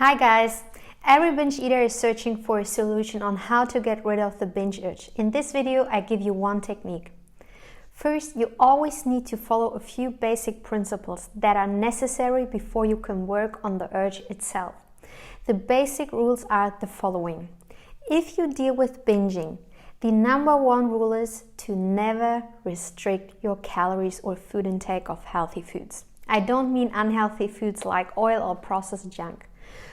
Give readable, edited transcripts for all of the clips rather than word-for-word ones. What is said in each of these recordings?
Hi guys! Every binge eater is searching for a solution on how to get rid of the binge urge. In this video, I give you one technique. First, you always need to follow a few basic principles that are necessary before you can work on the urge itself. The basic rules are the following. If you deal with binging, the number one rule is to never restrict your calories or food intake of healthy foods. I don't mean unhealthy foods like oil or processed junk.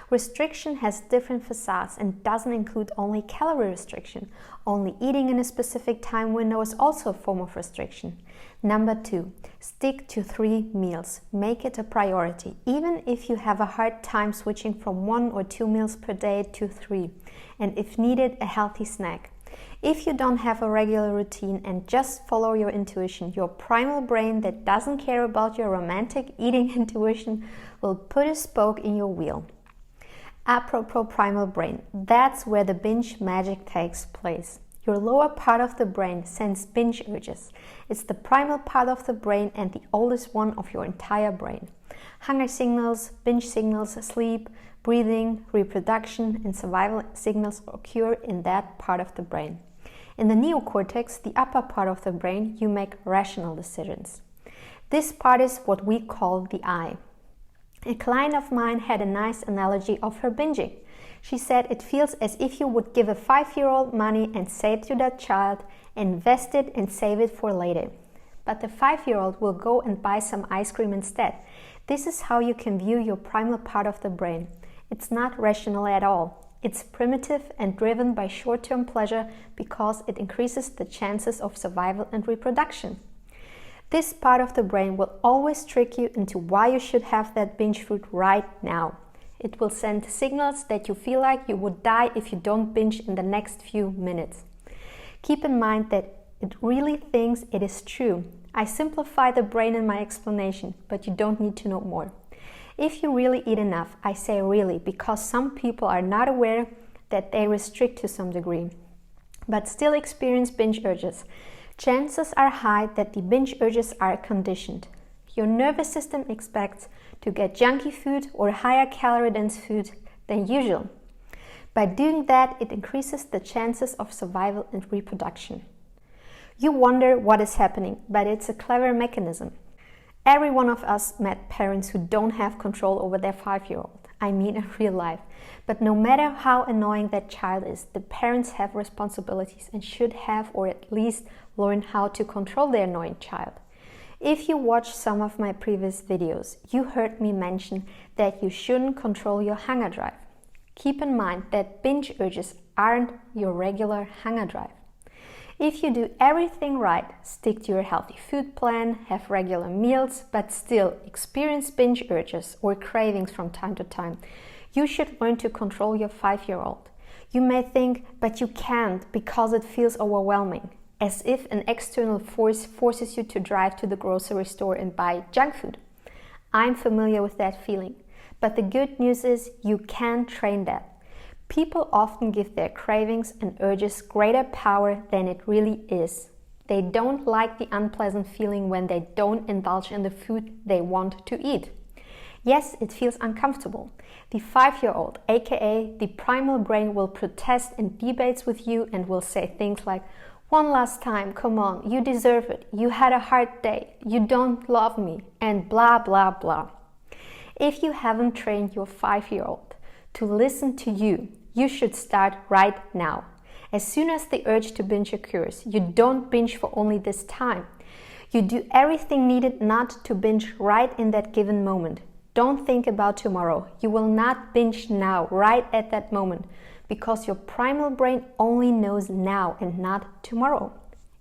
Restriction has different facades and doesn't include only calorie restriction. Only eating in a specific time window is also a form of restriction. Number 2, stick to 3 meals. Make it a priority, even if you have a hard time switching from 1 or 2 meals per day to 3, and if needed, a healthy snack. If you don't have a regular routine and just follow your intuition, your primal brain that doesn't care about your romantic eating intuition will put a spoke in your wheel. Apropos primal brain, that's where the binge magic takes place. Your lower part of the brain sends binge urges. It's the primal part of the brain and the oldest one of your entire brain. Hunger signals, binge signals, sleep, breathing, reproduction, and survival signals occur in that part of the brain. In the neocortex, the upper part of the brain, you make rational decisions. This part is what we call the I. A client of mine had a nice analogy of her binging. She said it feels as if you would give a 5-year-old money and say to that child, invest it and save it for later. But the 5-year-old will go and buy some ice cream instead. This is how you can view your primal part of the brain. It's not rational at all. It's primitive and driven by short-term pleasure because it increases the chances of survival and reproduction. This part of the brain will always trick you into why you should have that binge food right now. It will send signals that you feel like you would die if you don't binge in the next few minutes. Keep in mind that it really thinks it is true. I simplify the brain in my explanation, but you don't need to know more. If you really eat enough, I say really, because some people are not aware that they restrict to some degree, but still experience binge urges. Chances are high that the binge urges are conditioned. Your nervous system expects to get junky food or higher calorie dense food than usual. By doing that, it increases the chances of survival and reproduction. You wonder what is happening, but it's a clever mechanism. Every one of us met parents who don't have control over their 5-year-old. I mean in real life. But no matter how annoying that child is, the parents have responsibilities and should have, or at least learn how to control their annoying child. If you watched some of my previous videos, you heard me mention that you shouldn't control your hunger drive. Keep in mind that binge urges aren't your regular hunger drive. If you do everything right, stick to your healthy food plan, have regular meals, but still experience binge urges or cravings from time to time, you should learn to control your 5-year-old. You may think, but you can't because it feels overwhelming, as if an external force forces you to drive to the grocery store and buy junk food. I'm familiar with that feeling, but the good news is you can train that. People often give their cravings and urges greater power than it really is. They don't like the unpleasant feeling when they don't indulge in the food they want to eat. Yes, it feels uncomfortable. The 5-year-old, aka the primal brain, will protest and debates with you and will say things like, "One last time, come on, you deserve it, you had a hard day, you don't love me," and blah blah blah. If you haven't trained your 5-year-old to listen to you, you should start right now. As soon as the urge to binge occurs, you don't binge for only this time. You do everything needed not to binge right in that given moment. Don't think about tomorrow. You will not binge now, right at that moment, because your primal brain only knows now and not tomorrow.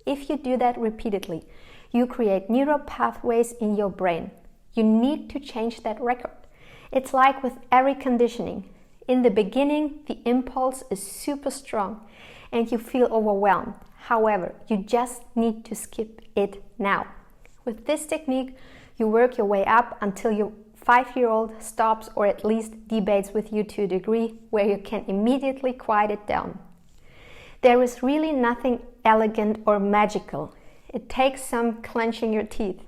If you do that repeatedly, you create neural pathways in your brain. You need to change that record. It's like with every conditioning. In the beginning, the impulse is super strong and you feel overwhelmed. However, you just need to skip it now. With this technique, you work your way up until your 5-year-old stops or at least debates with you to a degree where you can immediately quiet it down. There is really nothing elegant or magical. It takes some clenching your teeth.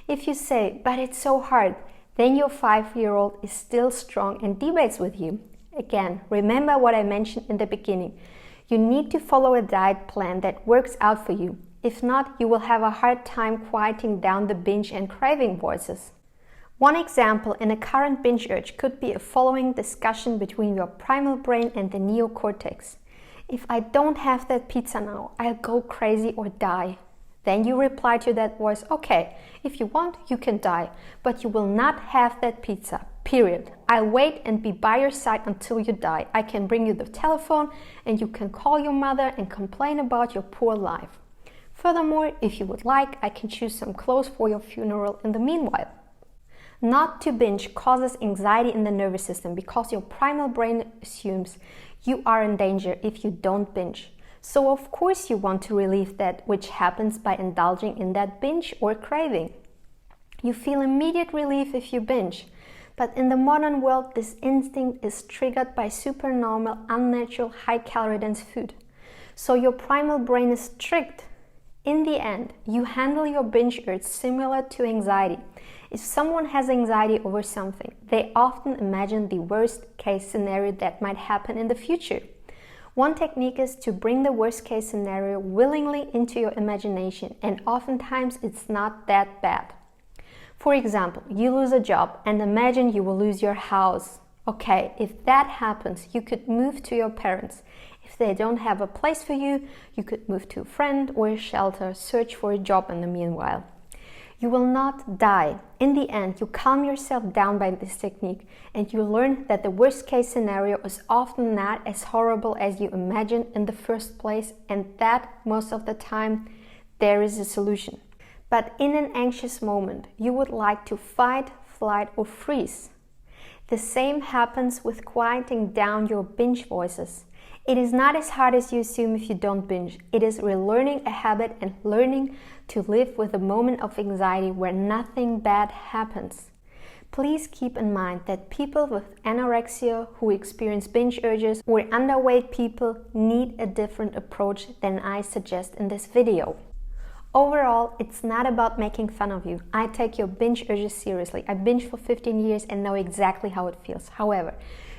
If you say, "But it's so hard," then your 5-year-old is still strong and debates with you. Again, remember what I mentioned in the beginning. You need to follow a diet plan that works out for you. If not, you will have a hard time quieting down the binge and craving voices. One example in a current binge urge could be a following discussion between your primal brain and the neocortex. If I don't have that pizza now, I'll go crazy or die. Then you reply to that voice, okay, if you want, you can die, but you will not have that pizza, period. I'll wait and be by your side until you die. I can bring you the telephone and you can call your mother and complain about your poor life. Furthermore, if you would like, I can choose some clothes for your funeral in the meanwhile. Not to binge causes anxiety in the nervous system because your primal brain assumes you are in danger if you don't binge. So of course you want to relieve that, which happens by indulging in that binge or craving. You feel immediate relief if you binge, but in the modern world this instinct is triggered by supernormal, unnatural, high-calorie dense food. So your primal brain is tricked. In the end, you handle your binge urge similar to anxiety. If someone has anxiety over something, they often imagine the worst case scenario that might happen in the future. One technique is to bring the worst case scenario willingly into your imagination, and oftentimes it's not that bad. For example, you lose a job and imagine you will lose your house. Okay, if that happens, you could move to your parents. If they don't have a place for you, you could move to a friend or a shelter, search for a job in the meanwhile. You will not die. In the end, you calm yourself down by this technique and you learn that the worst case scenario is often not as horrible as you imagined in the first place, and that most of the time there is a solution. But in an anxious moment, you would like to fight, flight or freeze. The same happens with quieting down your binge voices. It is not as hard as you assume if you don't binge. It is relearning a habit and learning to live with a moment of anxiety where nothing bad happens. Please keep in mind that people with anorexia who experience binge urges or underweight people need a different approach than I suggest in this video. Overall, it's not about making fun of you. I take your binge urges seriously. I binge for 15 years and know exactly how it feels. However,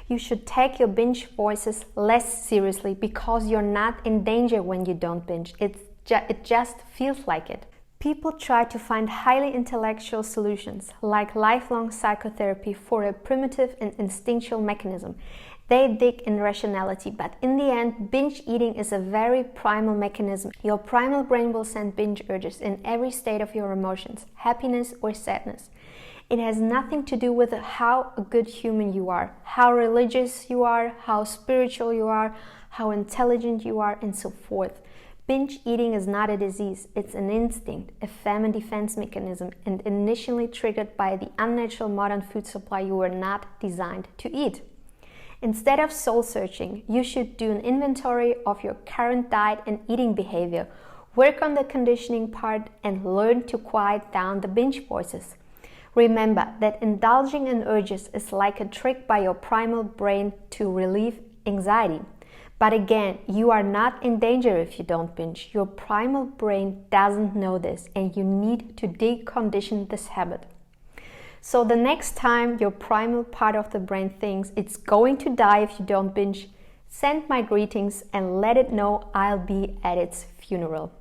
you should take your binge voices less seriously because you're not in danger when you don't binge. It just feels like it. People try to find highly intellectual solutions, like lifelong psychotherapy, for a primitive and instinctual mechanism. They dig in rationality, but in the end, binge eating is a very primal mechanism. Your primal brain will send binge urges in every state of your emotions, happiness or sadness. It has nothing to do with how a good human you are, how religious you are, how spiritual you are, how intelligent you are, and so forth. Binge eating is not a disease, it's an instinct, a famine defense mechanism, and initially triggered by the unnatural modern food supply you were not designed to eat. Instead of soul searching, you should do an inventory of your current diet and eating behavior, work on the conditioning part, and learn to quiet down the binge voices. Remember that indulging in urges is like a trick by your primal brain to relieve anxiety. But again, you are not in danger if you don't binge. Your primal brain doesn't know this, and you need to decondition this habit. So the next time your primal part of the brain thinks it's going to die if you don't binge, send my greetings and let it know I'll be at its funeral.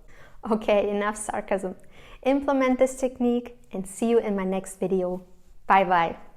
Okay, enough sarcasm. Implement this technique and see you in my next video. Bye bye.